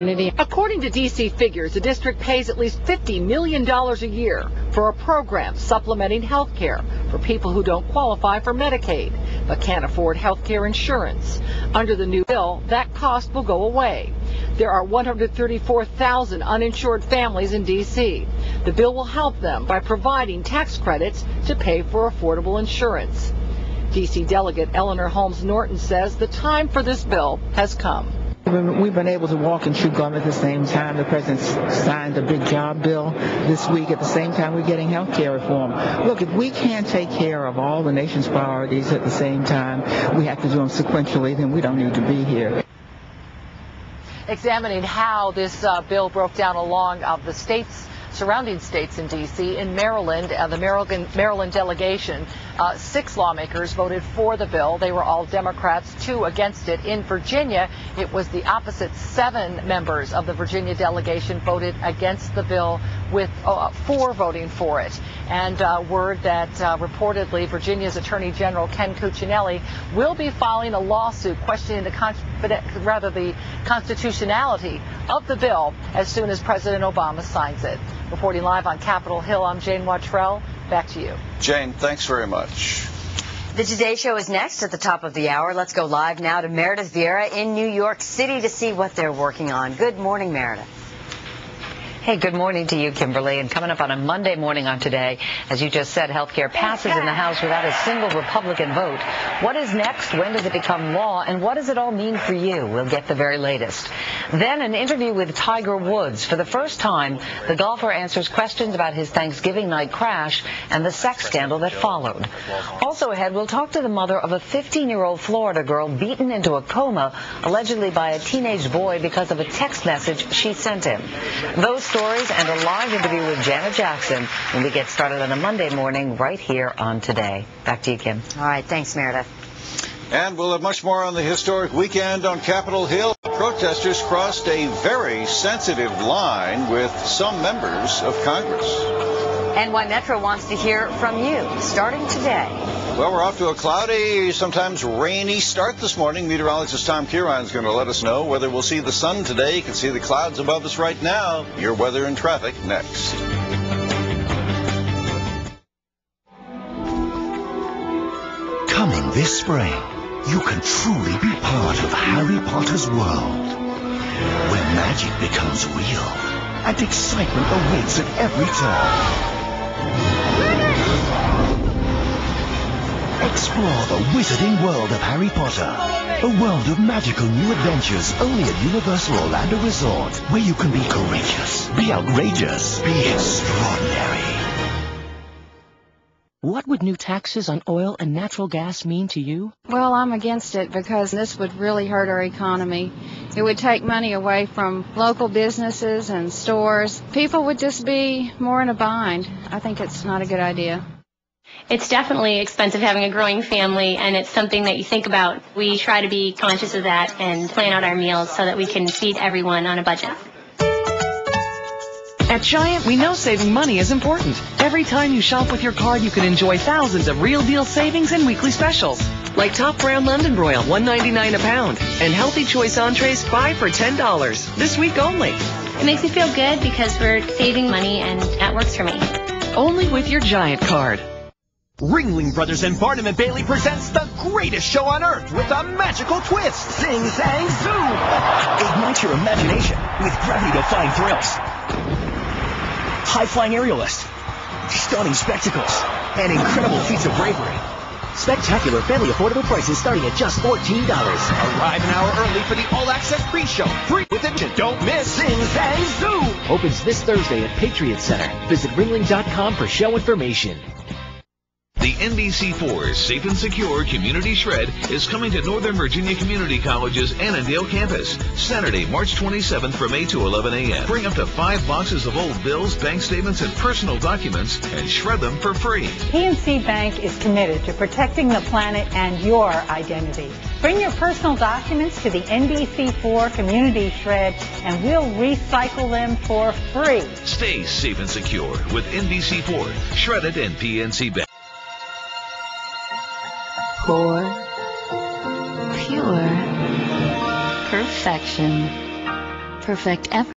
According to D.C. figures, the district pays at least $50 million a year for a program supplementing health care for people who don't qualify for Medicaid but can't afford health care insurance. Under the new bill, that cost will go away. There are 134,000 uninsured families in D.C. The bill will help them by providing tax credits to pay for affordable insurance. D.C. Delegate Eleanor Holmes Norton says the time for this bill has come. We've been able to walk and chew gum at the same time. The president signed a big job bill this week. At the same time, we're getting health care reform. Look, if we can't take care of all the nation's priorities at the same time, we have to do them sequentially, then we don't need to be here. Examining how this bill broke down along the surrounding states in D.C. In Maryland, the Maryland delegation, 6 lawmakers voted for the bill. They were all Democrats, 2 against it. In Virginia, it was the opposite. 7 members of the Virginia delegation voted against the bill, with 4 voting for it. And word that reportedly Virginia's Attorney General Ken Cuccinelli will be filing a lawsuit questioning the constitutionality of the bill as soon as President Obama signs it. Reporting live on Capitol Hill, I'm Jane Wottrell. Back to you. Jane, thanks very much. The Today Show is next at the top of the hour. Let's go live now to Meredith Vieira in New York City to see what they're working on. Good morning, Meredith. Hey, good morning to you, Kimberly. And coming up on a Monday morning on Today, as you just said, health care passes in the House without a single Republican vote. What is next? When does it become law? And what does it all mean for you? We'll get the very latest. Then an interview with Tiger Woods. For the first time, the golfer answers questions about his Thanksgiving night crash and the sex scandal that followed. Also ahead, we'll talk to the mother of a 15-year-old Florida girl beaten into a coma, allegedly by a teenage boy because of a text message she sent him. Those stories and a live interview with Janet Jackson when we get started on a Monday morning right here on Today. Back to you, Kim. All right. Thanks, Meredith. And we'll have much more on the historic weekend on Capitol Hill. Protesters crossed a very sensitive line with some members of Congress. And why Metro wants to hear from you, starting today. Well, we're off to a cloudy, sometimes rainy start this morning. Meteorologist Tom Kieran is going to let us know whether we'll see the sun today. You can see the clouds above us right now. Your weather and traffic next. Coming this spring, you can truly be part of Harry Potter's world, where magic becomes real and excitement awaits at every turn. Explore the wizarding world of Harry Potter, a world of magical new adventures only at Universal Orlando Resort, where you can be courageous, be outrageous, be extraordinary. What would new taxes on oil and natural gas mean to you? Well, I'm against it because this would really hurt our economy. It would take money away from local businesses and stores. People would just be more in a bind. I think it's not a good idea. It's definitely expensive having a growing family, and it's something that you think about. We try to be conscious of that and plan out our meals so that we can feed everyone on a budget. At Giant, we know saving money is important. Every time you shop with your card, you can enjoy thousands of real deal savings and weekly specials. Like top brown London broil, $1.99 a pound. And healthy choice entrees, 5 for $10. This week only. It makes me feel good because we're saving money, and that works for me. Only with your Giant card. Ringling Brothers and Barnum and Bailey presents the greatest show on earth with a magical twist. Sing, sang, zoo. Ignite your imagination with gravity-defying thrills. High-flying aerialists, stunning spectacles, and incredible feats of bravery. Spectacular, family affordable prices starting at just $14. Arrive an hour early for the all-access pre-show. Free with admission. Don't miss Sing Sang Zoo. Opens this Thursday at Patriot Center. Visit ringling.com for show information. The NBC4 Safe and Secure Community Shred is coming to Northern Virginia Community College's Annandale campus Saturday, March 27th from 8 to 11 a.m. Bring up to 5 boxes of old bills, bank statements, and personal documents and shred them for free. PNC Bank is committed to protecting the planet and your identity. Bring your personal documents to the NBC4 Community Shred and we'll recycle them for free. Stay safe and secure with NBC4, Shredded and PNC Bank. Pure perfection. imperfect effort.